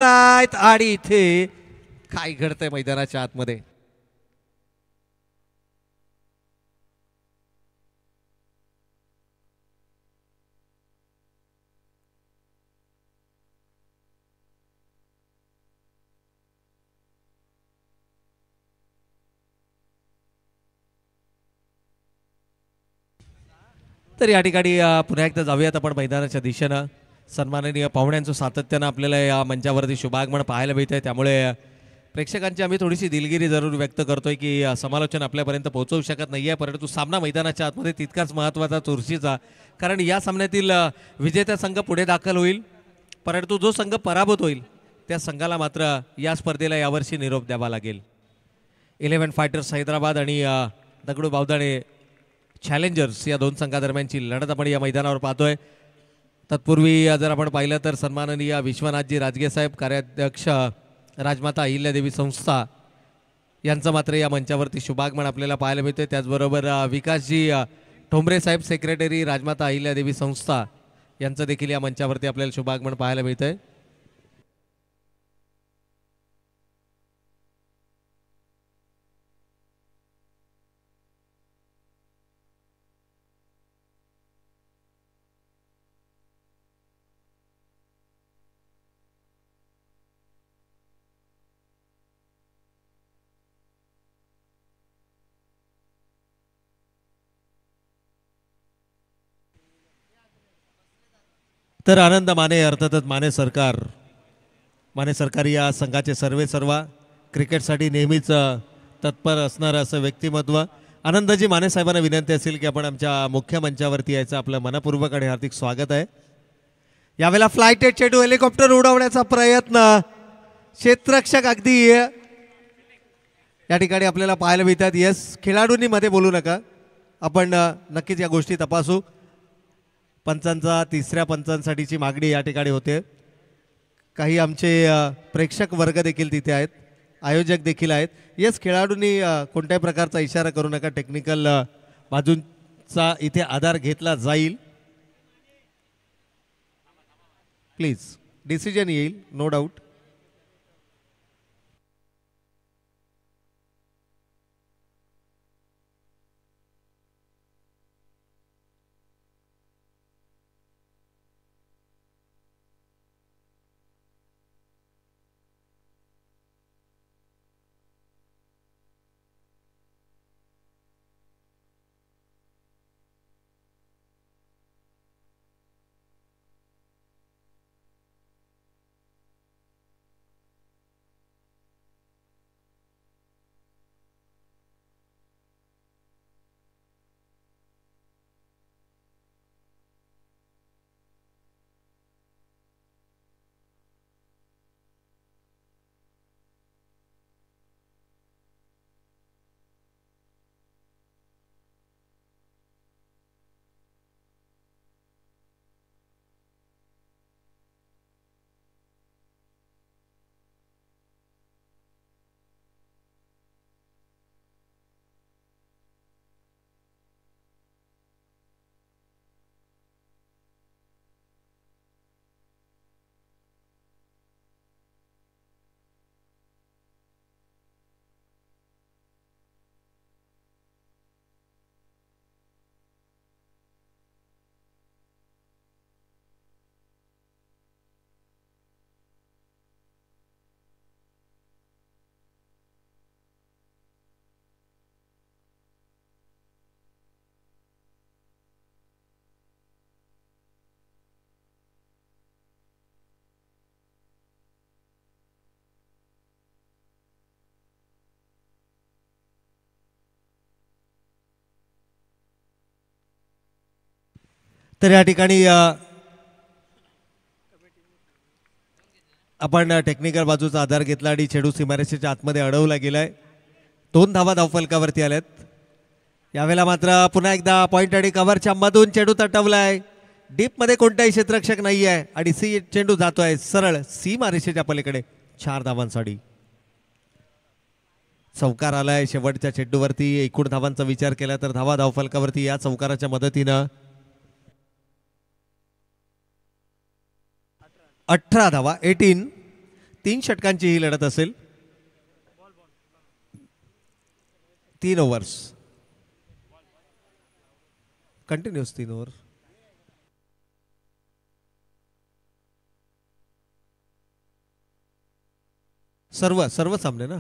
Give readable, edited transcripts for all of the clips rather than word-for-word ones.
आणि इथे काय घडतंय मैदानाच्या आतमध्ये. तर या ठिकाणी पुन्हा एकदा जाऊयात आपण मैदानाच्या दिशेनं. सन्माननीय पाहुण्यांचं सातत्यानं आपल्याला या मंचावरती शुभागमन पाहायला मिळतंय, त्यामुळे प्रेक्षकांची आम्ही थोडीशी दिलगिरी जरूर व्यक्त करतोय की समालोचन आपल्यापर्यंत पोहोचवू शकत नाहीये, परंतु सामना मैदानाच्या आतमध्ये तितकाच महत्त्वाचा, चुरशीचा. कारण या सामन्यातील विजेता संघ पुढे दाखल होईल, परंतु जो संघ पराभूत होईल त्या संघाला मात्र या स्पर्धेला यावर्षी निरोप द्यावा लागेल. 11 फायटर्स हैदराबाद आणि दगडू बावदाणे चॅलेंजर्स या दोन संघादरम्यानची लढत आपण या मैदानावर पाहतोय. तत्पूर्वी जर आपण पाहिलं तर सन्माननीय विश्वनाथजी राजगे साहेब, कार्याध्यक्ष राजमाता अहिल्यादेवी संस्था यांचं मात्र या मंचावरती शुभागमन आपल्याला पाहायला मिळते. त्याचबरोबर विकासजी ठोंबरे साहेब, सेक्रेटरी राजमाता अहिल्यादेवी संस्था यांचं देखील या मंचावरती आपल्याला शुभागमन पाहायला मिळतंय. तर आनंद माने, अर्थातच माने सरकार या संघाचे सर्वेसर्वा, क्रिकेटसाठी नेहमीच तत्पर असणारं असं व्यक्तिमत्व. आनंदजी माने साहेबांना विनंती असेल की आपण आमच्या मुख्य मंचावरती यायचं. आपलं मनपूर्वक आणि हार्दिक स्वागत आहे. यावेळेला फ्लायटेड चेंडू हेलिकॉप्टर उडवण्याचा प्रयत्न, क्षेत्ररक्षक अगदी या ठिकाणी आपल्याला पाहायला मिळतात. येस, खेळाडूंनी मध्ये बोलू नका, आपण नक्कीच या गोष्टी तपासू. पंचांचा, तिसऱ्या पंचांसाठीची मागणी या ठिकाणी होते. काही आमचे प्रेक्षक वर्ग देखील तिथे आहेत, आयोजक देखील आहेत. येस, खेळाडूंनी कोणत्याही प्रकारचा इशारा करू नका, टेक्निकल बाजूंचा इथे आधार घेतला जाईल. प्लीज, डिसिजन येईल, नो डाऊट. तर या ठिकाणी आपण टेक्निकल बाजूचा आधार घेतला आणि चेंडू सीमारेषेच्या आतमध्ये अडवला गेलाय. 2 धावा धावफलकावरती आल्यात. यावेळेला मात्र पुन्हा एकदा पॉइंट आणि कव्हरच्या मधून चेंडू तटवलाय. डीपमध्ये कोणताही क्षेत्ररक्षक नाही आहे आणि चेंडू जातोय सरळ सीमारेषेच्या पलीकडे 4 धावांसाठी. चौकार आलाय शेवटच्या चेंडूवरती. एकूण धावांचा विचार केला तर धावा धावफलकावरती या चौकाराच्या मदतीनं 18 धावा 18. 3 षटकांची ही लढत असेल. 3 ओव्हर्स कंटिन्यूस 3 ओव्हर. सर्व सामने ना.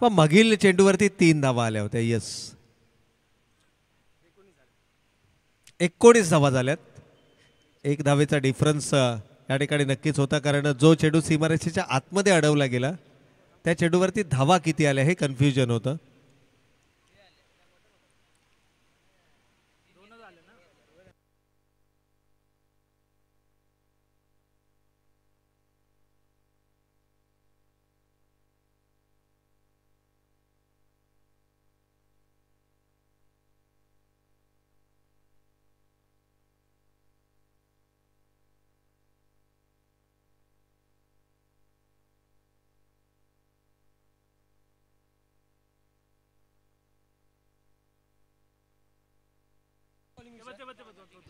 पण मागील चेंडूवरती 3 धावा आल्या होत्या. येस 19 धावा झाल्यात. 1 धावेचा डिफरन्स या ठिकाणी नक्कीच होता, कारण जो चेंडू सीमारेषेच्या आतमध्ये अडवला गेला त्या चेंडूवरती धावा किती आल्या हे कन्फ्युजन होतं.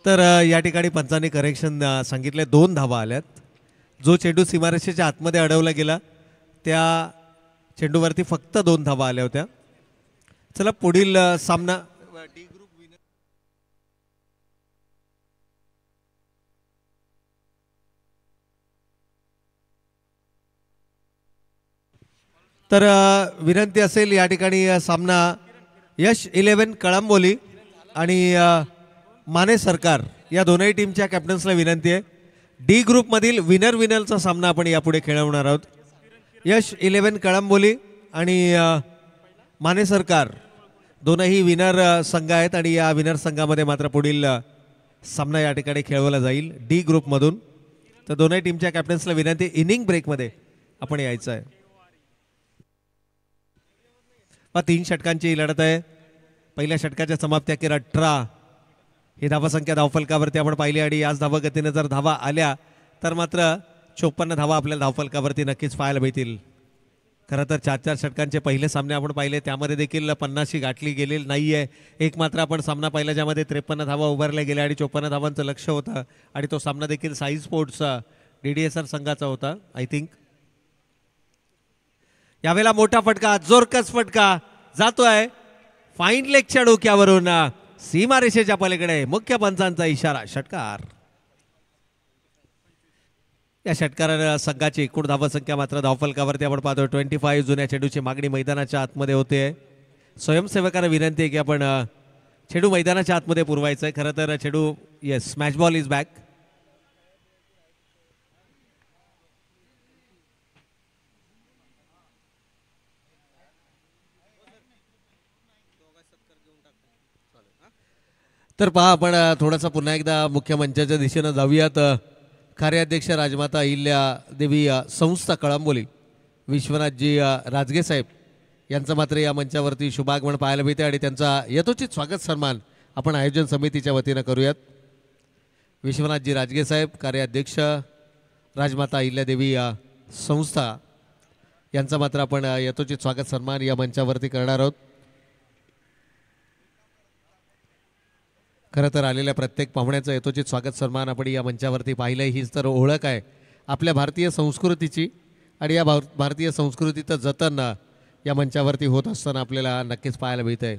तर या ठिकाणी पंचांनी करेक्शन सांगितले. 2 धावा आल्यात. जो चेंडू सीमारेषेच्या आतमध्ये अडवला गेला त्या चेंडूवरती फक्त 2 धावा आल्या होत्या. चला पुढील सामना डी ग्रुप विनर. तर विनंती असेल या ठिकाणी सामना यश 11 कळंबोली आणि माने सरकार या दोनही टीमच्या कॅप्टन्सला विनंती आहे. डी ग्रुपमधील विनरचा सामना आपण यापुढे खेळवणार आहोत. यश 11 कळंबोली आणि माने सरकार दोनही विनर संघ आहेत आणि या विनर संघामध्ये मात्र पुढील सामना या ठिकाणी खेळवला जाईल डी ग्रुपमधून. तर दोनही टीमच्या कॅप्टन्सला विनंती, इनिंग ब्रेकमध्ये आपण यायचं आहे. 3 षटकांची लढत आहे. पहिल्या षटकाच्या समाप्ती अखेर 18 ही धावसंख्या धावफलकावरती आपण पाहिली आणि याच धावगतीने जर धावा आल्या तर मात्र 54 धावा आपल्याला धावफलकावरती नक्कीच पाहायला मिळतील. खरं तर 4 षटकांचे पहिले सामने आपण पाहिले त्यामध्ये देखील 50 गाठली गेलेली नाही आहे. एक मात्र आपण सामना पाहिला ज्यामध्ये 53 धावा उभारल्या गेल्या आणि 54 धावांचं लक्ष होतं आणि तो सामना देखील साई स्पोर्ट्सचा DDSR संघाचा होता आय थिंक. यावेळेला मोठा फटका, जोरकस फटका जातोय फाईन लेगच्या डोक्यावरून सीमारेषेच्या पलीकडे. मुख्य पंचांचा इशारा, षटकार. या षटकारानं संघाची एकूण धावसंख्या मात्र धावफलकावरती आपण पाहतो 25. जुन्या चेंडूची मागणी मैदानाच्या आतमध्ये होते. स्वयंसेवकांना विनंती आहे की आपण चेंडू मैदानाच्या आतमध्ये पुरवायचा आहे. खरं तर चेंडू yes smash ball is back. तर पहा आपण थोडासा पुन्हा एकदा मुख्य मंचाच्या दिशेनं जाऊयात. कार्याध्यक्ष राजमाता अहिल्या देवी संस्था कळंबोली विश्वनाथजी राजगे साहेब यांचं मात्र या मंचावरती शुभागमन पाहायला मिळते आणि त्यांचा यथोचित स्वागत सन्मान आपण आयोजन समितीच्या वतीनं करूयात. विश्वनाथजी राजगे साहेब कार्याध्यक्ष राजमाता अहिल्या देवी संस्था यांचा मात्र आपण यथोचित स्वागत सन्मान या मंचावरती करणार आहोत. खरं तर आलेल्या प्रत्येक पाहुण्याचं यथोचित स्वागत सन्मान आपण या मंचावरती पाहिलं. हीच तर ओळख आहे आपल्या भारतीय संस्कृतीची आणि या भारतीय संस्कृतीचं जतन या मंचावरती होत असताना आपल्याला नक्कीच पाहायला मिळतं आहे.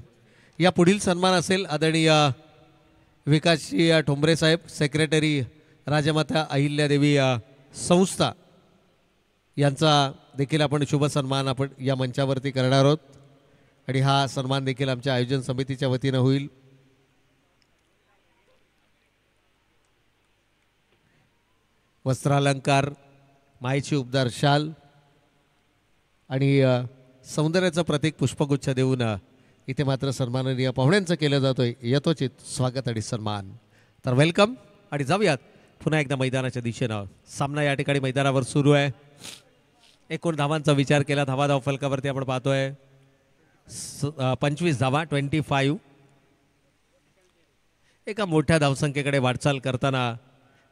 या पुढील सन्मान असेल आदरणीय विकासजी ठोंबरे साहेब सेक्रेटरी राजमाता अहिल्यादेवी संस्था यांचा देखील आपण शुभ सन्मान आपण या मंचावरती करणार आहोत आणि हा सन्मान देखील आमच्या आयोजन समितीच्या वतीनं होईल. वस्त्रालंकार, मायेची उबदार शाल आणि सौंदर्याचं प्रतीक पुष्पगुच्छ देऊन इथे मात्र सन्माननीय पाहुण्यांचं केलं जातोय यथोचित स्वागत आणि सन्मान. तर वेलकम आणि जाऊयात पुन्हा एकदा मैदानाच्या दिशेनं. सामना या ठिकाणी मैदानावर सुरू आहे. एकूण धावांचा विचार केला धावा धाव फलकावरती आपण पाहतोय 25 धावा 25. एका मोठ्या धावसंख्येकडे वाटचाल करताना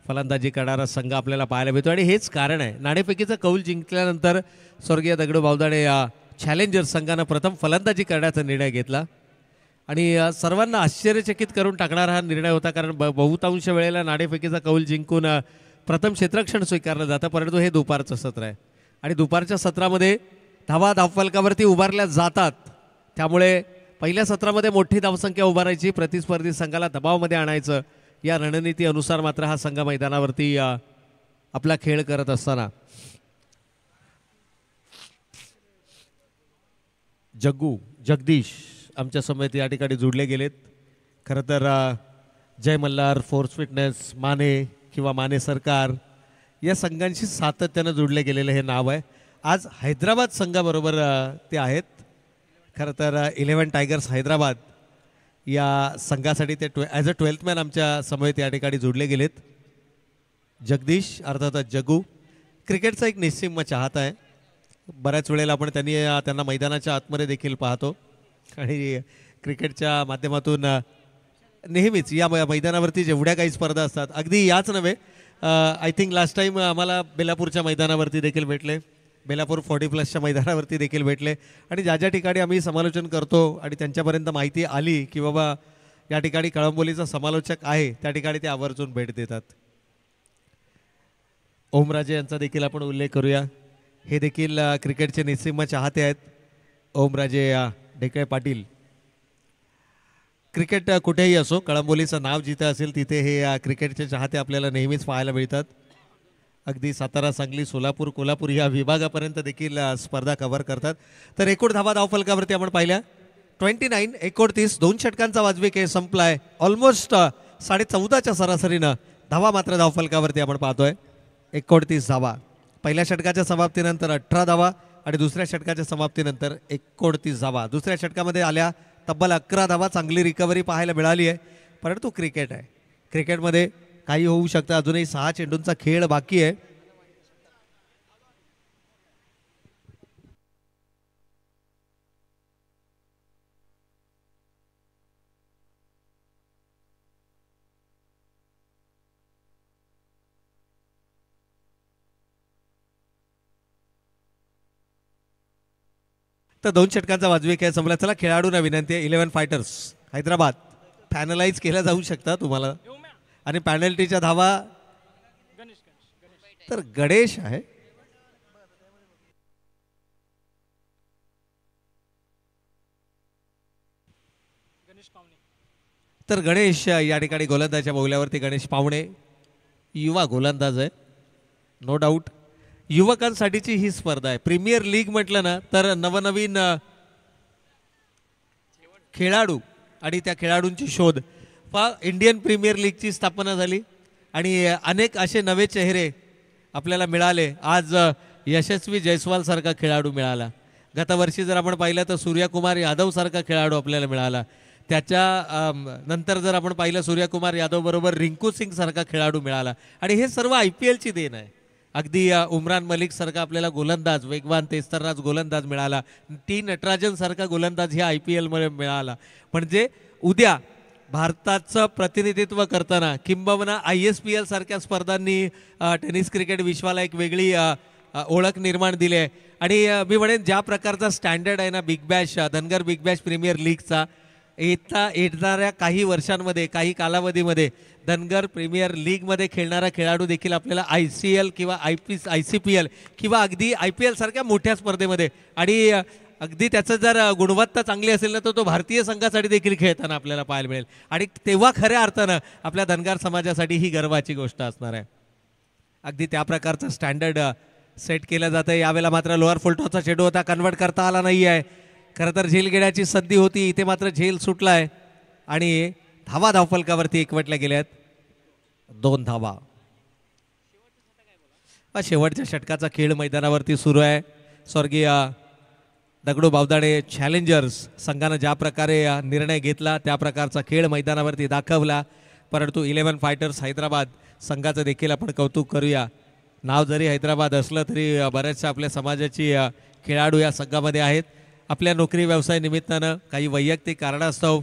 फलंदाजी करणारा संघ आपल्याला पाहायला मिळतो आणि हेच कारण आहे. नाणेफेकीचा कौल जिंकल्यानंतर स्वर्गीय दगडू बावदाणे या चॅलेंजर संघानं प्रथम फलंदाजी करण्याचा निर्णय घेतला. आणि सर्वांना आश्चर्यचकित करून टाकणारा हा निर्णय होता, कारण बहुतांश वेळेला नाणेफेकीचा कौल जिंकून प्रथम क्षेत्ररक्षण स्वीकारलं जातं, परंतु हे दुपारचं सत्र आहे आणि दुपारच्या सत्रामध्ये धावा धावफलकावरती उभारल्या जातात. त्यामुळे पहिल्या सत्रामध्ये मोठी धावसंख्या उभारायची, प्रतिस्पर्धी संघाला दबावामध्ये आणायचं, या रणनीती अनुसार मात्र हा संघ मैदानावरती आपला खेळ करत असताना जगदीश आमच्या समेत या ठिकाणी जोडले गेलेत. खरं तर जय मल्हार, फोर्स फिटनेस, माने किंवा माने सरकार या संघांशी सातत्यानं जोडले गेलेलं हे नाव आहे. आज हैदराबाद संघाबरोबर ते आहेत. खरं तर 11 टायगर्स हैदराबाद या संघासाठी ते ॲज अ 12th मॅन आमच्या समेत या ठिकाणी जोडले गेलेत. जगदीश अर्थातच जगू क्रिकेटचा एक निस्सीम चाहता आहे. बऱ्याच वेळेला आपण त्यांना मैदानाच्या आतमध्ये देखील पाहतो आणि क्रिकेटच्या माध्यमातून नेहमीच या मैदानावरती जेवढ्या काही स्पर्धा असतात, अगदी याच नव्हे, आय थिंक लास्ट टाईम आम्हाला बेलापूरच्या मैदानावरती देखील भेटले, बेलापूर 40+ मैदानावरती देखील भेटले आणि ज्या ज्या ठिकाणी आम्ही समालोचन करतो आणि त्यांच्यापर्यंत माहिती आली की बाबा या ठिकाणी कळंबोलीचा समालोचक आहे, त्या ठिकाणी ते आवर्जून भेट देतात. ओमराजे यांचा देखील आपण उल्लेख करूया. हे देखील क्रिकेटचे निस्सीम चाहते आहेत. ओमराजे ढेकळे पाटील. क्रिकेट कुठेही असो, कळंबोलीचं नाव जिथे असेल तिथे हे क्रिकेटचे चाहते आपल्याला नेहमीच पाहायला मिळतात. अगदी सातारा, सांगली, सोलापूर, कोल्हापूर या विभागापर्यंत देखील स्पर्धा कव्हर करतात. तर एकूण धावा धावफलकावरती आपण पाहिल्या 29, 29, 2 षटकांचा वाजवी खेळ संपलाय. ऑलमोस्ट 14.5च्या सरासरीनं धावा मात्र धावफलकावरती आपण पाहतोय. 29 धावा पहिल्या षटकाच्या समाप्तीनंतर, 18 धावा आणि दुसऱ्या षटकाच्या समाप्तीनंतर 29 धावा. दुसऱ्या षटकामध्ये आल्या तब्बल 11 धावा. चांगली रिकव्हरी पाहायला मिळाली आहे, परंतु क्रिकेट आहे, क्रिकेटमध्ये काही होऊ शकतं. अजूनही 6 चेंडूंचा खेळ बाकी आहे. तर 2 षटकांचा वाजवी खेळ संपला. चला खेळाडूंना विनंती आहे, 11 फायटर्स हैदराबाद पॅनलाइज केल्या जाऊ शकता तुम्हाला आणि पॅनल्टीच्या धावा तर गणेश आहे. तर गणेश या ठिकाणी गोलंदाजच्या बोगल्यावरती गणेश पावणे युवा गोलंदाज आहे, नो डाऊट. युवकांसाठीची ही स्पर्धा आहे. प्रीमियर लीग म्हटलं ना तर नवनवीन खेळाडू आणि त्या खेळाडूंची शोध. इंडियन प्रीमियर लीगची स्थापना झाली आणि अनेक असे नवे चेहरे आपल्याला मिळाले. आज यशस्वी जयस्वाल सारखा खेळाडू मिळाला. गतवर्षी जर आपण पाहिलं तर सूर्यकुमार यादव सारखा खेळाडू आपल्याला मिळाला. त्याच्या नंतर जर आपण पाहिलं सूर्यकुमार यादव बरोबर रिंकू सिंग सारखा खेळाडू मिळाला आणि हे सर्व IPLची देण आहे. अगदी उमरान मलिक सारखा आपल्याला गोलंदाज, वेगवान तेस्तरराज गोलंदाज मिळाला. टी नटराजन सारखा गोलंदाज ह्या IPL मध्ये मिळाला. म्हणजे उद्या भारताचं प्रतिनिधित्व करताना किंबहुना ISPL सारख्या स्पर्धांनी टेनिस क्रिकेट विश्वाला एक वेगळी ओळख निर्माण दिली आहे. आणि मी म्हणेन ज्या प्रकारचा स्टँडर्ड आहे ना Big Bash, Dhangar Big Bash Premier लीगचा, येणाऱ्या काही वर्षांमध्ये, काही कालावधीमध्ये धनगर प्रीमियर लीगमध्ये खेळणारा खेळाडू देखील आपल्याला ICL किंवा ICPL किंवा अगदी IPL सारख्या मोठ्या स्पर्धेमध्ये आणि अगदी त्याचं जर गुणवत्ता चांगली असेल ना तर तो भारतीय संघासाठी देखील खेळताना आपल्याला पाहायला मिळेल. आणि तेव्हा खऱ्या अर्थानं आपल्या धनगर समाजासाठी ही गर्वाची गोष्ट असणार आहे. अगदी त्या प्रकारचं स्टँडर्ड सेट केलं जातं. यावेळेला मात्र लोअर फुलटॉसचा चेंडू होता, कन्वर्ट करता आला नाही आहे. खरं तर झेल घेण्याची संधी होती, इथे मात्र झेल सुटला आहे आणि धावा धावफलकावरती एकवटल्या गेल्यात 2 धावा. शेवटच्या षटकाचा खेळ मैदानावरती सुरू आहे. स्वर्गीय दगडू बावदाणे चॅलेंजर्स संघानं ज्या प्रकारे निर्णय घेतला त्या प्रकारचा खेळ मैदानावरती दाखवला. परंतु 11 फायटर्स हैदराबाद संघाचं देखील आपण कौतुक करूया. नाव जरी हैदराबाद असलं तरी बऱ्याचशा आपल्या समाजाची खेळाडू या संघामध्ये आहेत. आपल्या नोकरी व्यवसाय निमित्तानं काही वैयक्तिक कारणास्तव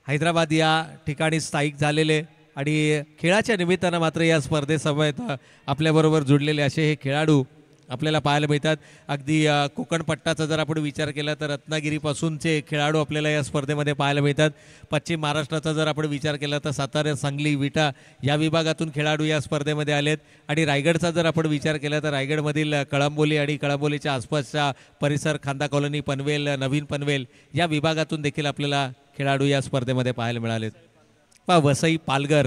हैदराबाद या ठिकाणी स्थायिक झालेले आणि खेळाच्या निमित्तानं मात्र या स्पर्धेसमवेत आपल्याबरोबर जुडलेले असे हे खेळाडू आपल्याला पाहायला मिळतात. अगदी कोकण पट्टाचा जर आपण विचार केला तर रत्नागिरीपासूनचे खेळाडू आपल्याला या स्पर्धेमध्ये पाहायला मिळतात. पश्चिम महाराष्ट्राचा जर आपण विचार केला तर सातारा, सांगली, विटा या विभागातून खेळाडू या स्पर्धेमध्ये आलेत. आणि रायगडचा जर आपण विचार केला तर रायगडमधील कळंबोली आणि कळंबोलीच्या आसपासचा परिसर, खांदा कॉलनी, पनवेल, नवीन पनवेल या विभागातून देखील आपल्याला खेळाडू या स्पर्धेमध्ये पाहायला मिळालेत. वसई, पालघर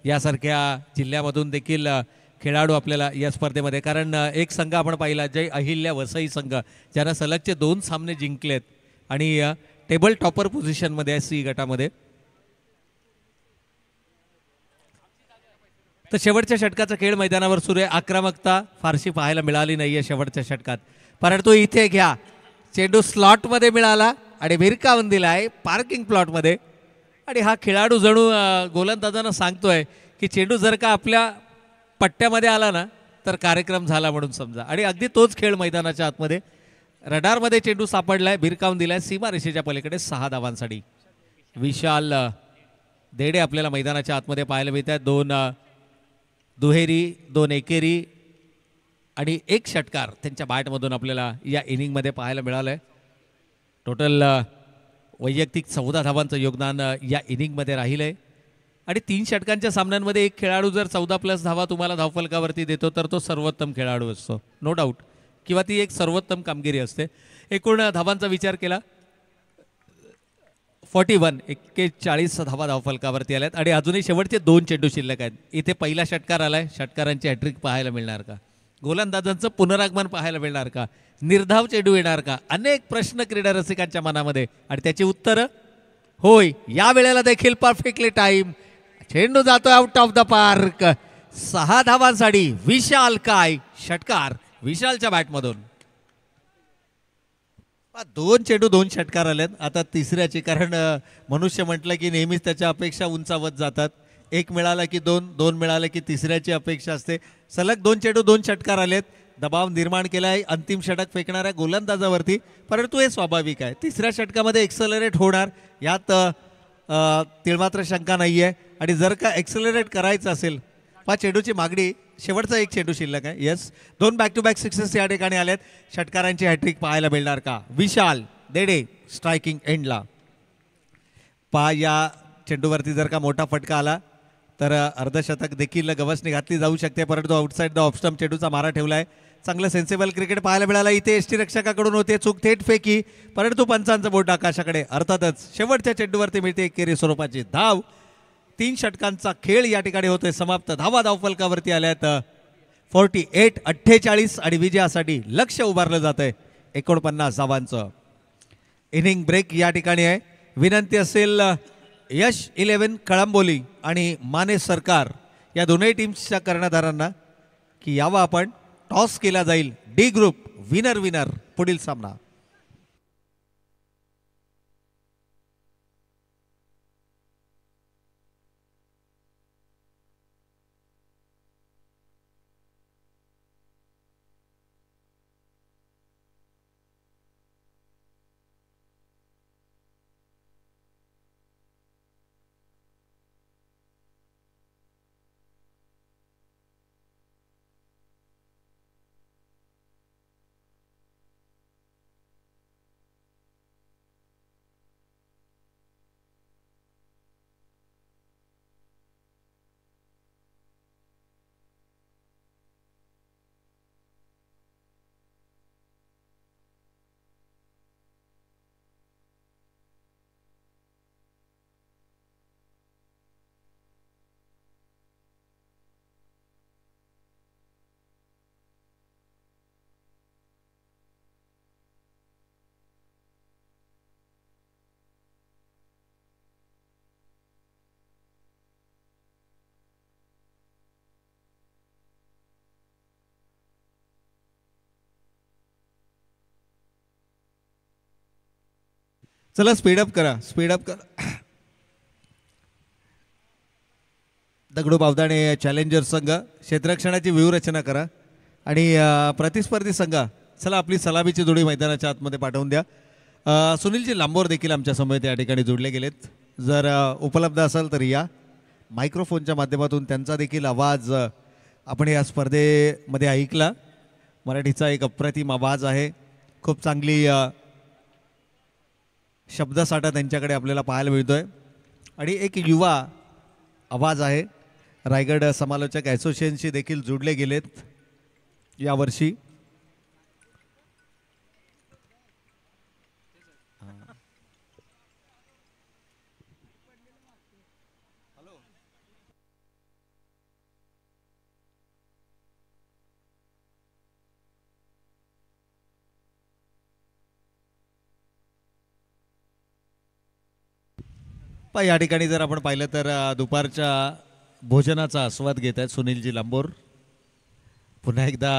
यासारख्या जिल्ह्यामधून देखील खेळाडू आपल्याला या स्पर्धेमध्ये, कारण एक संघ आपण पाहिला जय अहिल्या वसई संघ ज्यांना सलगचे 2 सामने जिंकलेत आणि टेबल टॉपर पोझिशनमध्ये आहे सी गटामध्ये. तर शेवटच्या षटकाचा खेळ मैदानावर सुरू आहे. आक्रमकता फारशी पाहायला मिळाली नाहीये शेवटच्या षटकात, परंतु इथे घ्या चेंडू स्लॉटमध्ये मिळाला आणि भिरकावून दिला आहे पार्किंग प्लॉटमध्ये. आणि हा खेळाडू जणू गोलंदाजांना सांगतोय की चेंडू जर का आपल्या पट्ट्यामध्ये आला ना तर कार्यक्रम झाला म्हणून समजा. आणि अगदी तोच खेळ मैदानाच्या आतमध्ये रडारमध्ये चेंडू सापडलाय, भिरकावून दिलाय सीमारेषेच्या पलीकडे 6 धावांसाठी. विशाल देडे आपल्याला मैदानाच्या आतमध्ये पाहायला मिळतात. 2 दुहेरी, 2 एकेरी आणि 1 षटकार त्यांच्या बॅटमधून आपल्याला या इनिंगमध्ये पाहायला मिळालंय. टोटल वैयक्तिक 14 धावांचं योगदान या इनिंगमध्ये राहिलंय. आणि 3 षटकांच्या सामन्यांमध्ये एक खेळाडू जर 14+ धावा तुम्हाला धावफलकावरती देतो तर तो सर्वोत्तम खेळाडू असतो, नो डाऊट, किंवा ती एक सर्वोत्तम कामगिरी असते. एकूण धावांचा विचार केला 41 धावा धावफलकावरती आल्यात आणि अजूनही शेवटचे 2 चेंडू शिल्लक आहेत. इथे पहिला षटकार आलाय, षटकारांची हॅट्रिक पाहायला मिळणार का? गोलंदाजांचं पुनरागमन पाहायला मिळणार का? निर्धाव चेंडू येणार का? अनेक प्रश्न क्रीडा रसिकांच्या मनामध्ये आणि त्याची उत्तरं होय. या वेळेला देखील परफेक्टली टाइम, चेंडू जातोय आउट ऑफ द पार्क. 6 धावांसाठी विशाल काय षटकार विशालच्या बॅटमधून. 2 चेंडू 2 षटकार आलेत. आता तिसऱ्याची, कारण मनुष्य म्हटलं की नेहमीच त्याच्या अपेक्षा उंचावत जातात. 1 मिळाला की 2, 2 मिळाले की तिसऱ्याची अपेक्षा असते. सलग 2 चेंडू 2 षटकार आलेत. दबाव निर्माण केला आहे अंतिम षटक फेकणाऱ्या गोलंदाजावरती, परंतु हे स्वाभाविक आहे. तिसऱ्या षटकामध्ये एक्सेलरेट होणार यात तिळमात्र शंका नाही आहे. आणि जर का एक्सेलरेट करायचं असेल, चेंडूची मागणी, शेवटचा 1 चेंडू शिल्लक आहे. Yes, 2 back to back sixes या ठिकाणी आल्यात. षटकारांची हॅट्रिक पाहायला मिळणार का? विशाल देडे स्ट्रायकिंग एंडला. या चेंडूवरती जर का मोठा फटका आला तर अर्धशतक देखील गवसणी घातली जाऊ शकते, परंतु आउटसाइड द ऑफ स्टंप चेंडूचा मारा ठेवलाय. चांगलं सेन्सिबल क्रिकेट पाहायला मिळाला. इथे एसटी रक्षकाकडून होते चूक, थेट फेकी, परंतु पंचांचं बोट आकाशाकडे. अर्थातच शेवटच्या चेंडूवरती मिळते एकेरी स्वरूपाची धाव. 3 षटकांचा खेळ या ठिकाणी होतोय समाप्त. धावा धावफलकावरती आल्यात 48-48 आणि विजयासाठी लक्ष उभारलं जात आहे 49 धावांचं. इनिंग ब्रेक या ठिकाणी आहे. विनंती असेल यश 11 कळंबोली आणि माने सरकार या दोन्ही टीम्सच्या कर्णधारांना की यावं आपण. टॉस केला जाईल. डी ग्रुप विनर पुढील सामना. चला स्पीडअप करा. दगडू बावदाणे चॅलेंजर संघ क्षेत्ररक्षणाची व्यूहरचना करा आणि प्रतिस्पर्धी संघ चला आपली सलामीची जोडी मैदानाच्या आतमध्ये पाठवून द्या. सुनीलजी लांबोर देखील आमच्या समोर या ठिकाणी जोडले गेलेत. जर उपलब्ध असाल तर या. मायक्रोफोनच्या माध्यमातून त्यांचा देखील आवाज आपण या स्पर्धेमध्ये ऐकला. मराठीचा एक अप्रतिम आवाज आहे. खूप चांगली शब्दसाठा त्यांच्याकडे आपल्याला पाहायला मिळतोय आणि एक युवा आवाज आहे. रायगड समालोचक असोसिएशनशी देखील जोडले गेलेत यावर्षी. या ठिकाणी जर आपण पाहिलं तर दुपारच्या भोजनाचा आस्वाद घेत आहेत सुनीलजी लांबोर. पुन्हा एकदा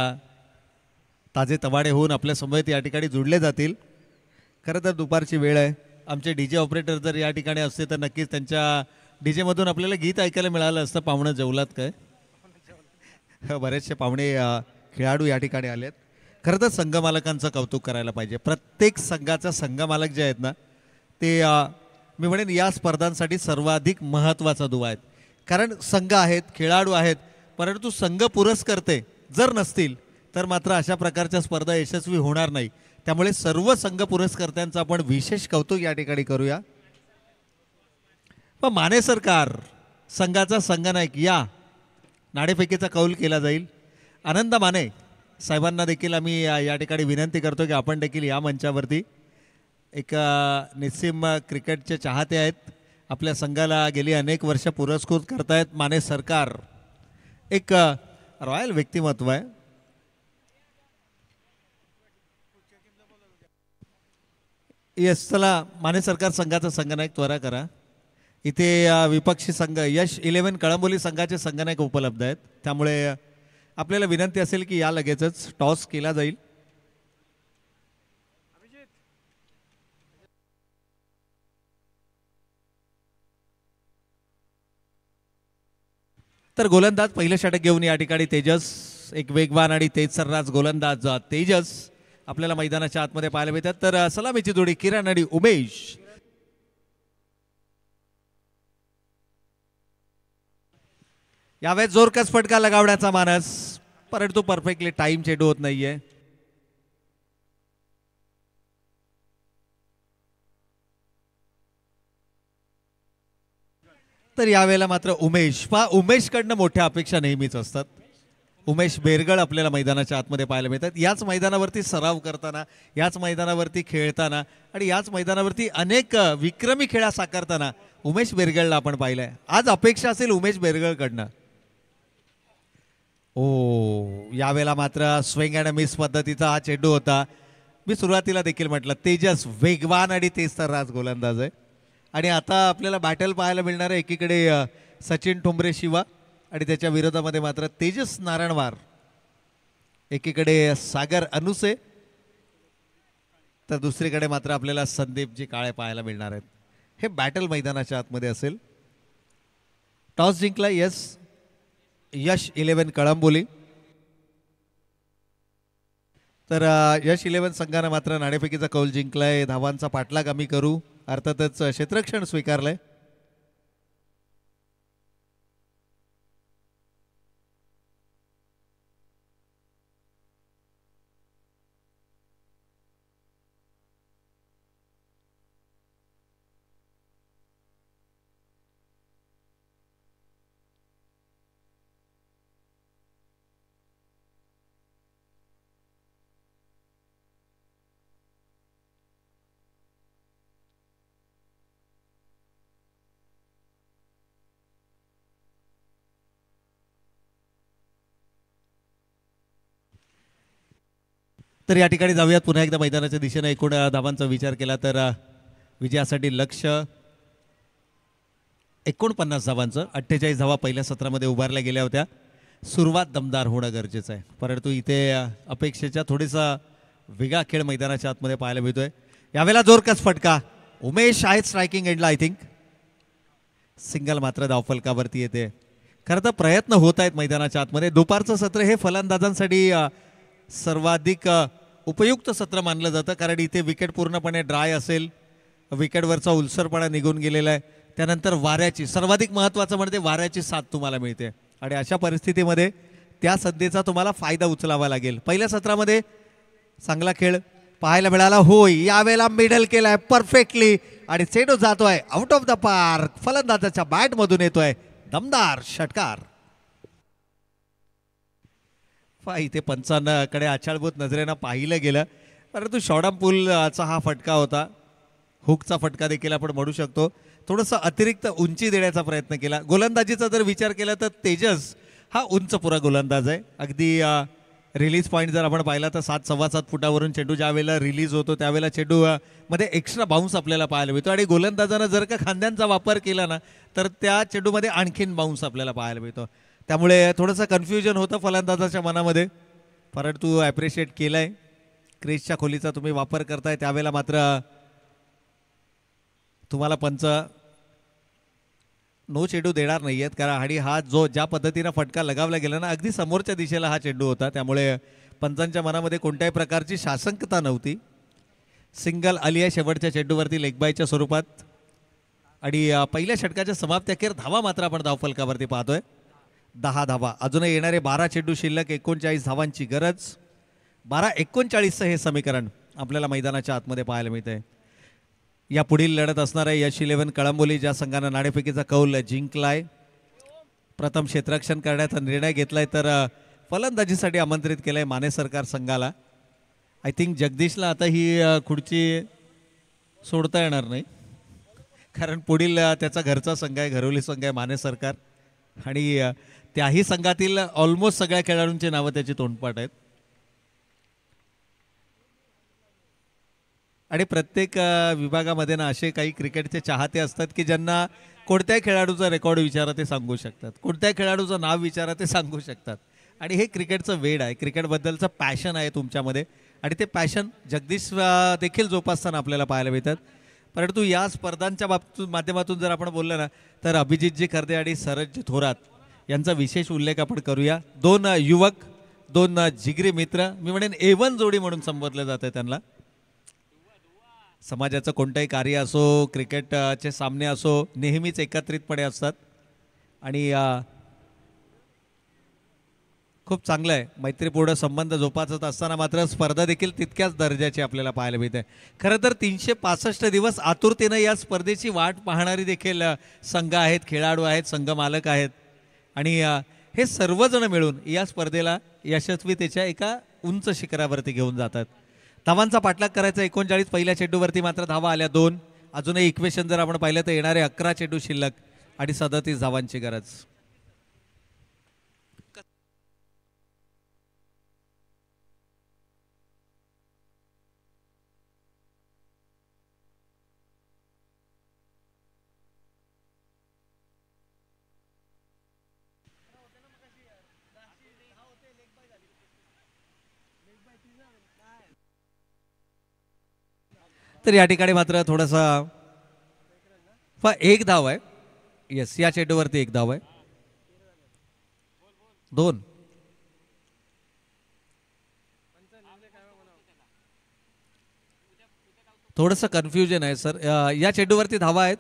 ताजे तवाडे होऊन आपल्या समवेत या ठिकाणी जोडले जातील. खरं तर दुपारची वेळ आहे. आमचे डीजे ऑपरेटर जर या ठिकाणी असते तर नक्कीच त्यांच्या डीजेमधून आपल्याला गीत ऐकायला मिळालं असतं. पाहुणं जेवलात काय? बरेचसे पाहुणे खेळाडू या ठिकाणी आलेत. खरं तर संघमालकांचं कौतुक करायला पाहिजे. प्रत्येक संघाचा संघमालक जे आहेत ना ते मी म्हणेन या स्पर्धांसाठी सर्वाधिक महत्त्वाचा दुवा आहेत. कारण संघ आहेत, खेळाडू आहेत, परंतु संघ पुरस्कर्ते जर नसतील तर मात्र अशा प्रकारच्या स्पर्धा यशस्वी होणार नाही. त्यामुळे सर्व संघ पुरस्कर्त्यांचं आपण विशेष कौतुक या ठिकाणी करूया. पण माने सरकार संघाचा संघनायक या नाणेफेकीचा कौल केला जाईल. आनंद माने साहेबांना देखील आम्ही या ठिकाणी विनंती करतो की आपण देखील या मंचावरती. एक निस्सीम क्रिकेटचे चाहते आहेत. आपल्या संघाला गेली अनेक वर्ष पुरस्कृत करतायत. माने सरकार एक रॉयल व्यक्तिमत्व आहे. येस, चला माने सरकार संघाचा संघनायक त्वरा करा. इथे विपक्षी संघ यश 11 कळंबोली संघाचे संघनायक उपलब्ध आहेत. त्यामुळे आपल्याला विनंती असेल की या लगेचच टॉस केला जाईल. तर गोलंदाज पहिलं षटक घेऊन या ठिकाणी तेजस, एक वेगवान आणि तेज सर्रास गोलंदाज तेजस आपल्याला मैदानाच्या आतमध्ये पाहायला मिळतात. तर सलामीची जोडी किरण आणि उमेश. यावेळेस जोरकस फटका लगावण्याचा मानस, परंतु परफेक्टली टाइम चेंडू होत नाहीये. तर यावेळेला मात्र उमेशकडनं मोठ्या अपेक्षा नेहमीच असतात. उमेश बेरगळ आपल्याला मैदानाच्या आतमध्ये पाहायला मिळतात. याच मैदानावरती सराव करताना, याच मैदानावरती खेळताना आणि याच मैदानावरती अनेक विक्रमी खेळा साकारताना उमेश बेरगळला आपण पाहिलंय. आज अपेक्षा असेल उमेश बेरगळकडनं. यावेळेला मात्र स्विंग अँड मिस पद्धतीचा हा चेंडू होता. मी सुरुवातीला देखील म्हटलं तेजस वेगवान आणि तेज सर्रास गोलंदाज आहे. आणि आता आपल्याला बॅटल पाहायला मिळणार आहे. एकीकडे सचिन ठोंबरे शिवा आणि त्याच्या विरोधामध्ये मात्र तेजस नारायणवार, एकीकडे सागर अनुसे, तर दुसरीकडे मात्र आपल्याला संदीपजी काळे पाहायला मिळणार आहेत. हे बॅटल मैदानाच्या आतमध्ये असेल. टॉस जिंकला यश 11 कळंबोली. तर यश 11 संघानं मात्र नाणेफेकीचा कौल जिंकलाय. धावांचा पाठलाग आम्ही करू, अर्थातच क्षेत्ररक्षण स्वीकारलंय. तर या ठिकाणी जाऊयात पुन्हा एकदा मैदानाच्या दिशेने. एकूण धावांचा विचार केला तर विजयासाठी लक्ष्य 49 धावांचं. 48 धावा पहिल्या सत्रामध्ये उभारल्या गेल्या होत्या. सुरुवात दमदार होणं गरजेचं आहे, परंतु इथे अपेक्षेच्या थोडीसा वेगळा खेळ मैदानाच्या आतमध्ये पाहायला मिळतोय. यावेळेला जोरकस फटका. उमेश आहे स्ट्रायकिंग एंडला. आय थिंक सिंगल मात्र धावफलकावरती येते. खरं तर प्रयत्न होत आहेत मैदानाच्या आतमध्ये. दुपारचं सत्र हे फलंदाजांसाठी सर्वाधिक उपयुक्त सत्र मानलं जातं, कारण इथे विकेट पूर्णपणे ड्राय असेल, विकेटवरचा उलसरपणा निघून गेलेला आहे. त्यानंतर वाऱ्याची सर्वाधिक महत्त्वाचं म्हणजे वाऱ्याची साथ तुम्हाला मिळते आणि अशा परिस्थितीमध्ये त्या संधीचा तुम्हाला फायदा उचलावा लागेल. पहिल्या सत्रामध्ये चांगला खेळ पाहायला मिळाला. होय, यावेळेला मिडल केलाय परफेक्टली आणि चेंडू जातोय आउट ऑफ द पार्क. फलंदाजाच्या बॅट मधून येतोय दमदार षटकार. इथे पंचांकडे आछाळभूत नजरेनं पाहिलं गेलं, परंतु शॉर्ट पूलचा हा फटका होता. हुकचा फटका देखील आपण म्हणू शकतो. थोडंसं अतिरिक्त उंची देण्याचा प्रयत्न केला. गोलंदाजीचा जर विचार केला तर तेजस हा उंच पुरा गोलंदाज आहे. अगदी रिलीज पॉईंट जर आपण पाहिला तर 7-7.25 फुटावरून चेंडू ज्या वेळेला रिलीज होतो त्यावेळेला चेंडू मध्ये एक्स्ट्रा बाउन्स आपल्याला पाहायला मिळतो आणि गोलंदाजानं जर का खांद्यांचा वापर केला ना तर त्या चेंडूमध्ये आणखीन बाउन्स आपल्याला पाहायला मिळतो. त्यामुळे थोडंसं कन्फ्युजन होतं फलंदाजाच्या मनामध्ये, परंतु ॲप्रिशिएट केलंय. क्रीजच्या खोलीचा तुम्ही वापर करताय त्यावेळेला मात्र तुम्हाला पंच नो चेंडू देणार नाही आहेत, कारण आणि हा जो ज्या पद्धतीनं फटका लगावला गेला ना अगदी समोरच्या दिशेला हा चेंडू होता. त्यामुळे पंचांच्या मनामध्ये कोणत्याही प्रकारची शासंकता नव्हती. सिंगल आली आहे शेवटच्या चेंडूवरती लेगबायच्या स्वरूपात आणि पहिल्या षटकाच्या समाप्ती धावा मात्र आपण धावफलकावरती पाहतोय. 10 धावा. अजूनही येणारे 12 चेंडू शिल्लक. 39 धावांची गरज. 12-39 हे समीकरण आपल्याला मैदानाच्या आतमध्ये पाहायला मिळतंय. या पुढील लढत असणार आहे यश 11 कळंबोली, ज्या संघानं नाणेफेकीचा कौल जिंकलाय. प्रथम क्षेत्ररक्षण करण्याचा निर्णय घेतलाय तर फलंदाजीसाठी आमंत्रित केलंय माने सरकार संघाला. आय थिंक जगदीशला आता ही खुर्ची सोडता येणार नाही, कारण पुढील त्याचा घरचा संघ आहे, घरोली संघ आहे माने सरकार, आणि त्याही संघातील ऑलमोस्ट सगळ्या खेळाडूंची नावं त्याची तोंडपाठ आहेत. आणि प्रत्येक विभागामध्ये ना असे काही क्रिकेटचे चाहते असतात की ज्यांना कोणत्याही खेळाडूचा रेकॉर्ड विचारा ते सांगू शकतात, कोणत्याही खेळाडूचं नाव विचारा ते सांगू शकतात. आणि हे क्रिकेटचं वेड आहे, क्रिकेटबद्दलचं पॅशन आहे तुमच्यामध्ये, आणि ते पॅशन जगदीश देखील जोपासताना आपल्याला पाहायला मिळतात. परंतु या स्पर्धांच्या माध्यमातून जर आपण बोललं ना तर अभिजितजी खर्दे आणि सरजजी थोरात यांचा विशेष उल्लेख आपण करूया. 2 युवक, 2 जिगरी मित्र, मी म्हणेन A1 जोडी म्हणून संबोधलं जातं त्यांना. समाजाचं कोणतंही कार्य असो, क्रिकेटचे सामने असो, नेहमीच एकत्रितपणे असतात आणि खूप चांगलं आहे. मैत्रीपूर्ण संबंध जोपासत असताना मात्र स्पर्धा देखील तितक्याच दर्जाची आपल्याला पाहायला मिळते. खरं तर 365 दिवस आतुरतेनं या स्पर्धेची वाट पाहणारी देखील संघ आहेत, खेळाडू आहेत, संघ मालक आहेत, आणि हे सर्वजण मिळून या स्पर्धेला यशस्वीतेच्या एका उंच शिखरावरती घेऊन जातात. धावांचा पाठलाग करायचा 39. पहिल्या चेंडूवरती मात्र धावा आल्या 2. अजूनही इक्वेशन जर आपण पाहिलं तर येणारे 11 चेंडू शिल्लक आणि 37 धावांची गरज. तर या ठिकाणी मात्र थोडासा एक धाव आहे. येस, या चेंडूवरती 1 धाव आहे. 2. थोडंसं कन्फ्युजन आहे सर. या चेंडूवरती धावा आहेत.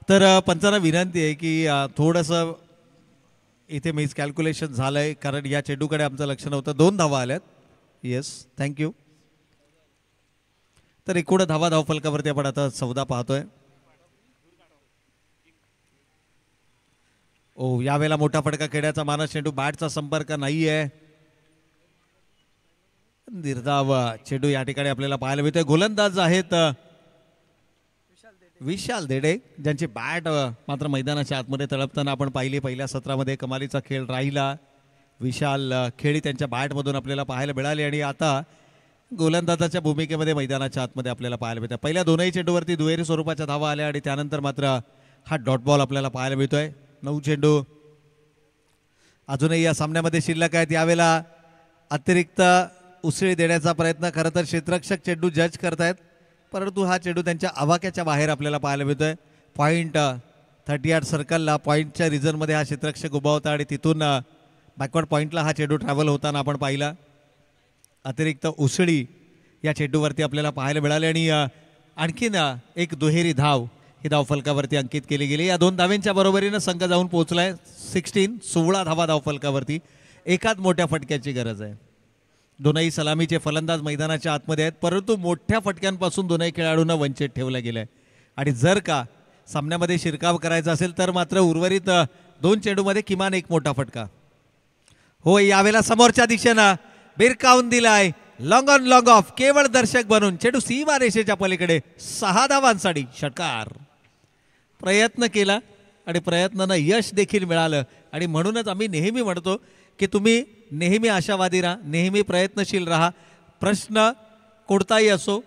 तर पंचांना विनंती आहे की थोडंसं इथे मिस कॅल्क्युलेशन झालं आहे, कारण या चेंडूकडे आमचं लक्ष नव्हतं. 2 धावा आल्यात. Yes, thank you. तर एकूण धावा धावफलकावरती आपण आता 14 पाहतोय. यावेळेला मोठा फटका खेळण्याचा मानस. चेंडू बॅटचा संपर्क नाही आहे. निर्धाव चेंडू या ठिकाणी आपल्याला पाहायला मिळतोय. गोलंदाज आहेत विशाल देडे, ज्यांची बॅट मात्र मैदानाच्या आतमध्ये तळपताना आपण पाहिली. पहिल्या सत्रामध्ये कमालीचा खेळ राहिला. विशाल खेळी त्यांच्या बॅटमधून आपल्याला पाहायला मिळाली आणि आता गोलंदाजाच्या भूमिकेमध्ये मैदानाच्या आतमध्ये आपल्याला पाहायला मिळतं. पहिल्या 2ही चेंडूवरती दुहेरी स्वरूपाच्या धावा आल्या आणि त्यानंतर मात्र हा डॉट बॉल आपल्याला पाहायला मिळतोय. 9 चेंडू अजूनही या सामन्यामध्ये शिल्लक आहेत. यावेळेला अतिरिक्त उसळी देण्याचा प्रयत्न खरं तर क्षेत्ररक्षक चेंडू जज करतायत, परंतु हा चेंडू त्यांच्या आवाक्याच्या बाहेर आपल्याला पाहायला मिळतोय. पॉईंट 30 सर्कलला पॉईंटच्या रिझनमध्ये हा क्षेत्ररक्षक उभा होता आणि तिथून बॅकवर्ड पॉईंटला हा चेंडू ट्रॅव्हल होताना आपण पाहिला. अतिरिक्त उसळी या चेंडूवरती आपल्याला पाहायला मिळाले आणि आणखीन एक दुहेरी धाव ही धावफलकावरती अंकित केली गेली. या 2 धाव्यांच्या बरोबरीनं संघ जाऊन पोहोचलाय 16 धावा धावफलकावरती. एकाच मोठ्या फटक्याची गरज आहे. दोनही सलामीचे फलंदाज मैदानाच्या आतमध्ये आहेत, परंतु मोठ्या फटक्यांपासून दोनही खेळाडूंना वंचित ठेवलं गेलंय. आणि जर का सामन्यामध्ये शिरकाव करायचा असेल तर मात्र उर्वरित 2 चेंडूमध्ये किमान एक मोठा फटका. हो, यावेळेला समोरच्या दिशेनं बिरकावून दिलाय. लॉंग ऑन लॉंग ऑफ, केवळ दर्शक बनून चेंडू सीमा रेषेच्या पलीकडे. 6 धावांसाठी षटकार. प्रयत्न केला आणि प्रयत्नानं यश देखील मिळालं. आणि म्हणूनच आम्ही नेहमी म्हणतो की तुम्ही नेहमी आशावादी राहा, नेहमी प्रयत्नशील राहा. प्रश्न कोणताही असो,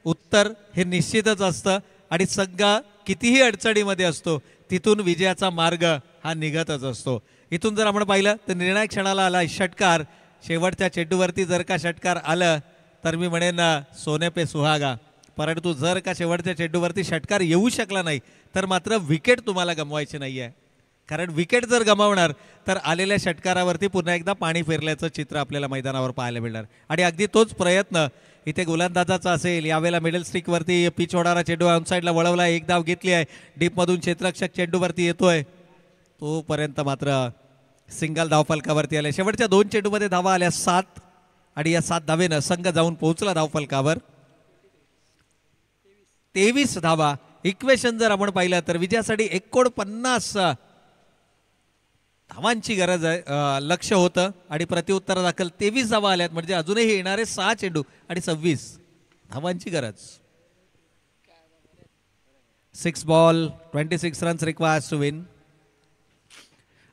उत्तर हे निश्चितच असतं. आणि संघ कितीही अडचणीमध्ये असतो तिथून विजयाचा मार्ग हा निघतच असतो. इथून जर आपण पाहिलं तर निर्णायक क्षणाला आला षटकार. शेवटच्या चेंडूवरती जर का षटकार आलं तर मी म्हणेन सोने पे सुहागा. परंतु जर का शेवटच्या चेंडूवरती षटकार येऊ शकला नाही तर मात्र विकेट तुम्हाला गमवायची नाही आहे. कारण विकेट जर गमावणार तर आलेल्या षटकारावरती पुन्हा एकदा पाणी फिरल्याचं चित्र आपल्याला मैदानावर पाहायला मिळणार. आणि अगदी तोच प्रयत्न इथे गोलंदाजाचा असेल. यावेळेला मिडल स्ट्रिकवरती पिच होणारा चेंडू ऑनसाईडला वळवला, एक धाव घेतली आहे. डीपमधून क्षेत्ररक्षक चेंडूवरती येतोय, तोपर्यंत मात्र सिंगल धावफलकावरती आले. शेवटच्या 2 चेंडूमध्ये धावा आल्या 7 आणि या 7 धावेनं संघ जाऊन पोहोचला धावफलकावर 23 धावा. इक्वेशन जर आपण पाहिलं तर विजयासाठी 49 धावांची गरज आहे, लक्ष होतं. आणि प्रतिउत्तर दाखल 23 धावा आल्यात, म्हणजे अजूनही येणारे 6 चेंडू आणि 26 धावांची गरज. 6 ball 26 runs required to win.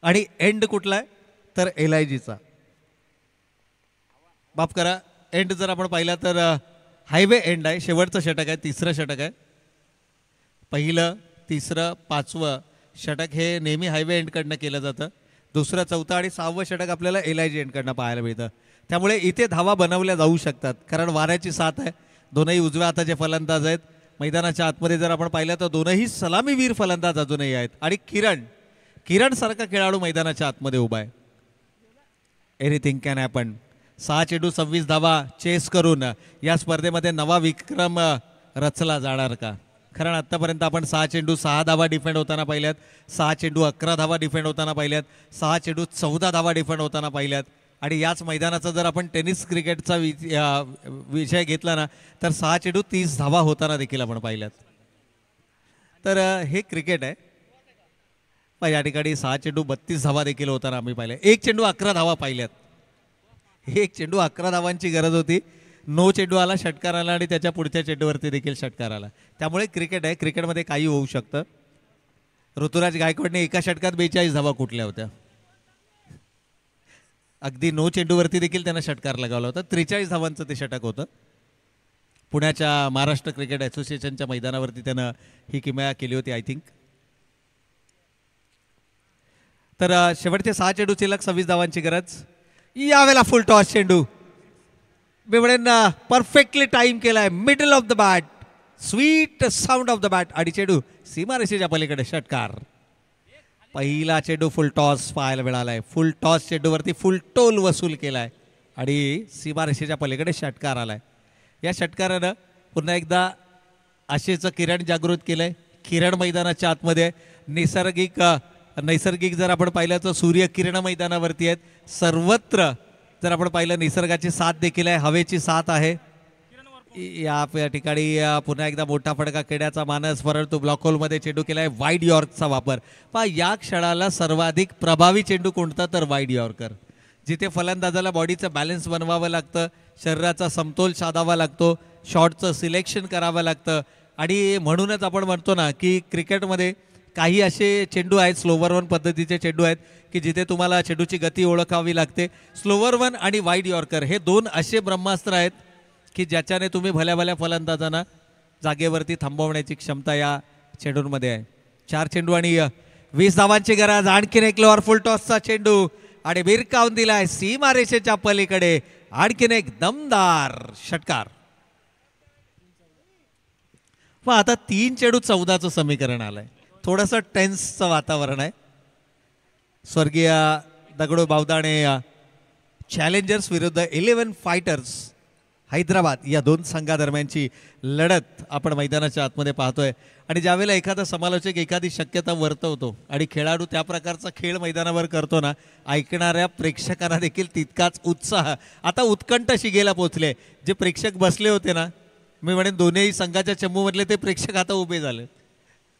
आणि एंड कुठला आहे तर LIGचा. माफ करा, एंड जर आपण पाहिला तर हायवे एंड आहे. शेवटचं षटक आहे, 3रं षटक आहे. पहिलं, 3रं, 5वं षटक हे नेहमी हायवे एंडकडनं केलं जातं. 2रं, 4थं आणि 6वं षटक आपल्याला LIG एंडकडनं पाहायला मिळतं. त्यामुळे इथे धावा बनवल्या जाऊ शकतात कारण वाऱ्याची साथ आहे. दोनही उजव्या हाताचे फलंदाज आहेत. मैदानाच्या आतमध्ये जर आपण पाहिलं तर दोनही सलामीवीर फलंदाज अजूनही आहेत. आणि किरण सारखा खेळाडू मैदानाच्या आतमध्ये उभा आहे. Anything can happen. 6 चेंडू 26 धावा चेस करून या स्पर्धेमध्ये नवा विक्रम रचला जाणार का? कारण आत्तापर्यंत आपण 6 चेंडू 6 धावा डिफेंड होताना पाहिल्यात, 6 चेंडू 11 धावा डिफेंड होताना पाहिल्यात, 6 चेंडू 14 धावा डिफेंड होताना पाहिल्यात. आणि याच मैदानाचा जर आपण टेनिस क्रिकेटचा विषय घेतला ना तर 6 चेंडू 30 धावा होताना देखील आपण पाहिल्यात. तर हे क्रिकेट आहे. या ठिकाणी 6 चेंडू 32 धावा देखील होताना आम्ही पाहिल्या. 1 चेंडू 11 धावा पाहिल्यात. 1 चेंडू 11 धावांची गरज होती. 9 चेंडू आला, षटकार आला आणि त्याच्या पुढच्या चेंडूवरती देखील षटकार आला. त्यामुळे क्रिकेट आहे, क्रिकेटमध्ये काही होऊ शकतं. ऋतुराज गायकवाडने एका षटकात 42 धावा कुठल्या होत्या. अगदी 9 चेंडूवरती देखील त्यांना षटकार लगावला होता. 43 धावांचं ते षटक होतं. पुण्याच्या महाराष्ट्र क्रिकेट असोसिएशनच्या मैदानावरती त्यानं ही किमया केली होती आय थिंक. तर शेवटचे 6 चेंडू चिलक 26 धावांची गरज. यावेळेला फुल टॉस चेंडू बिबडेंना परफेक्टली टाइम केलाय. Middle of the bat, sweet sound of the bat आणि चेंडू सीमारेषेच्या पलीकडे षटकार. पहिला चेंडू फुल टॉस पाहायला मिळालाय. फुल टॉस चेंडूवरती फुल टोल वसूल केलाय आणि सीमारेषेच्या पलीकडे षटकार आलाय. या षटकारानं पुन्हा एकदा आशेचं किरण जागृत केलंय. किरण मैदानाच्या आतमध्ये नैसर्गिक जर आपण पाहिलं तर सूर्य किरण मैदानावरती आहेत. सर्वत्र जर आपण पाहिलं निसर्गाची साथ देखील आहे, हवेची साथ आहे. या ठिकाणी पुन्हा एकदा मोठा फटका खेळण्याचा मानस, परंतु ब्लॉक होलमध्ये चेंडू केलाय. वाईड यॉर्कचा वापर पहा. या क्षणाला सर्वाधिक प्रभावी चेंडू कोणता तर वाईड यॉर्कर. जिथे फलंदाजाला बॉडीचं बॅलन्स बनवावं लागतं, शरीराचा समतोल साधावा लागतो, शॉटचं सिलेक्शन करावं लागतं. आणि म्हणूनच आपण म्हणतो ना की क्रिकेटमध्ये काही असे चेंडू आहेत, स्लोवर वन पद्धतीचे चेंडू आहेत की जिथे तुम्हाला चेंडूची गती ओळखावी लागते. स्लोवर वन आणि वाईड यॉर्कर हे 2 असे ब्रह्मास्त्र आहेत की ज्याच्याने तुम्ही भल्या भल्या फलंदाजांना जागेवरती थांबवण्याची क्षमता या चेंडूंमध्ये आहे. 4 चेंडू आणि 20 धावांची गरज. आणखीन एक लोअर फुल टॉसचा चेंडू आणि भिरकावून दिलाय सीमारेषेच्या पलीकडे. आणखीन एक दमदार षटकार. आता 3 चेंडू 14चं समीकरण आलंय. थोडंसं टेन्सचं वातावरण आहे. स्वर्गीय दगडू बावदाणे चॅलेंजर्स विरुद्ध 11 फायटर्स हैदराबाद या दोन संघादरम्यानची लढत आपण मैदानाच्या आतमध्ये पाहतोय. आणि ज्यावेळेला एखादा समालोचक एखादी शक्यता वर्तवतो आणि खेळाडू त्या प्रकारचा खेळ मैदानावर करतो ना, ऐकणाऱ्या प्रेक्षकांना देखील तितकाच उत्साह, आता उत्कंठ शिगेला पोचले. जे प्रेक्षक बसले होते ना, मी म्हणेन दोन्ही संघाच्या चमूमधले ते प्रेक्षक आता उभे झाले.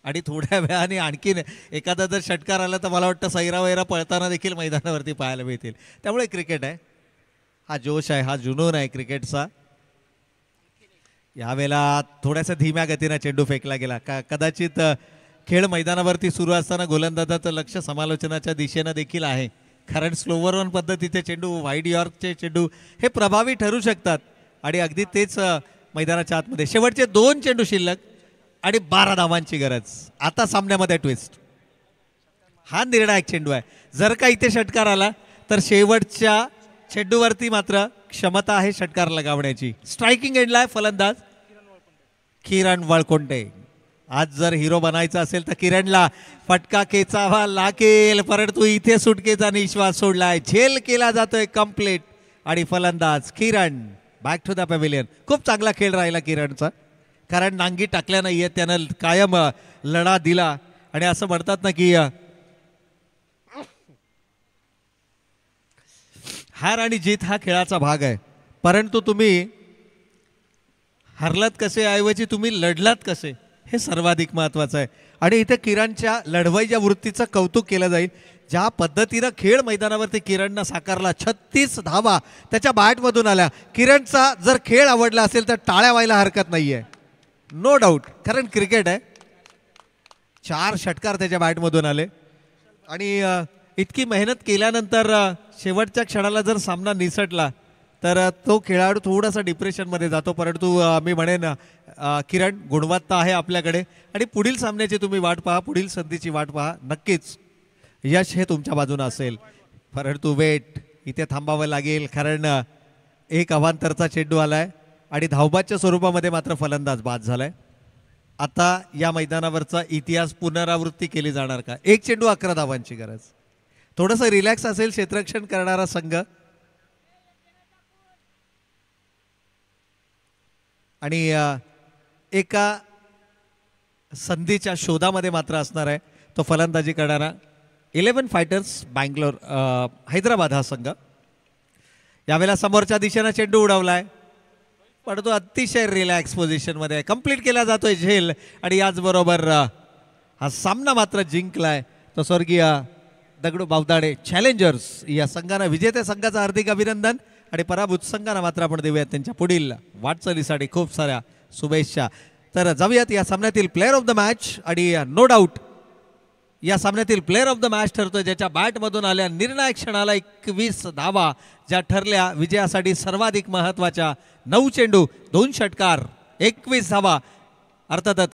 आणि थोड्या वेळाने आणखीन एखादा जर षटकार आला तर मला वाटतं सैरावैरा पळताना देखील मैदानावरती पाहायला मिळतील. त्यामुळे क्रिकेट आहे, हा जोश आहे, हा जुनून आहे क्रिकेटचा. यावेळेला थोड्याशा धीम्या गतीने चेंडू फेकला गेला. कदाचित खेळ मैदानावरती सुरू असताना गोलंदाजाचं लक्ष समालोचनाच्या दिशेनं देखील आहे, कारण स्लोवर वन पद्धतीचे चेंडू, वाईड यॉर्कचे चेंडू हे प्रभावी ठरू शकतात. आणि अगदी तेच मैदानाच्या आतमध्ये शेवटचे 2 चेंडू शिल्लक आणि 12 धावांची गरज. आता सामन्यामध्ये ट्विस्ट, हा निर्णायक चेंडू आहे. जर का इथे षटकार आला तर शेवटच्या चेंडूवरती मात्र क्षमता आहे षटकार लगावण्याची. स्ट्रायकिंग एंडला आहे फलंदाज किरण वळकोंडे. आज जर हिरो बनायचं असेल तर किरणला फटका खेचावा लागेल, परंतु इथे सुटकेचा निश्वास सोडलाय. झेल केला जातोय कंप्लीट आणि फलंदाज किरण बॅक टू द पॅव्हिलियन. खूप चांगला खेळ राहिला किरणचा, कारण नांगी टाकल्या नाहीये, त्यानं कायम लढा दिला. आणि असं म्हणतात ना की हार आणि जीत हा खेळाचा भाग आहे, परंतु तुम्ही हरलात कसे ऐवजी तुम्ही लढलात कसे हे सर्वाधिक महत्त्वाचं आहे. आणि इथे किरणच्या लढवईच्या वृत्तीचं कौतुक केलं जाईल. ज्या पद्धतीनं खेळ मैदानावरती किरणनं साकारला, 36 धावा त्याच्या बॅटमधून आल्या. किरणचा जर खेळ आवडला असेल तर टाळ्या व्हायला हरकत नाहीये, नो डाऊट, कारण क्रिकेट आहे. 4 षटकार त्याच्या बॅटमधून आले. आणि इतकी मेहनत केल्यानंतर शेवटच्या क्षणाला जर सामना निसटला तर तो खेळाडू थोडासा डिप्रेशनमध्ये जातो. परंतु मी म्हणेन किरण, गुणवत्ता आहे आपल्याकडे आणि पुढील सामन्याची तुम्ही वाट पहा, पुढील संधीची वाट पहा. नक्कीच यश हे तुमच्या बाजूने असेल. परंतु वेट, इथे थांबावं लागेल, कारण एक अवांतरचा चेंडू आलाय आणि धावबादच्या स्वरूपामध्ये मात्र फलंदाज बाद झालाय. आता या मैदानावरचा इतिहास पुनरावृत्ती केली जाणार का? 1 चेंडू 11 धावांची गरज. थोडंसं रिलॅक्स असेल क्षेत्ररक्षण करणारा संघ आणि एका संधीच्या शोधामध्ये मात्र असणार आहे तो फलंदाजी करणारा 11 फायटर्स बँगलोर हैदराबाद हा संघ. यावेळेला समोरच्या दिशेनं चेंडू उडवलाय, पण तो अतिशय रिलॅक्स पोझिशनमध्ये कंप्लीट केला जातोय झेल. आणि याचबरोबर हा सामना मात्र जिंकलाय तो स्वर्गीय दगडू बावदाणे चॅलेंजर्स या संघानं. विजेत्या संघाचं हार्दिक अभिनंदन आणि पराभूत संघांना मात्र आपण देऊयात त्यांच्या पुढील वाटचालीसाठी खूप साऱ्या शुभेच्छा. तर जाऊयात या सामन्यातील प्लेअर ऑफ द मॅच. आणि नो डाऊट या सामन्यातील प्लेअर ऑफ द मॅच ठरतोय ज्याच्या बॅटमधून आल्या निर्णायक क्षणाला 21 धावा, ज्या ठरल्या विजयासाठी सर्वाधिक महत्त्वाच्या. 9 चेंडू 2 षटकार 21 धावा. अर्थातच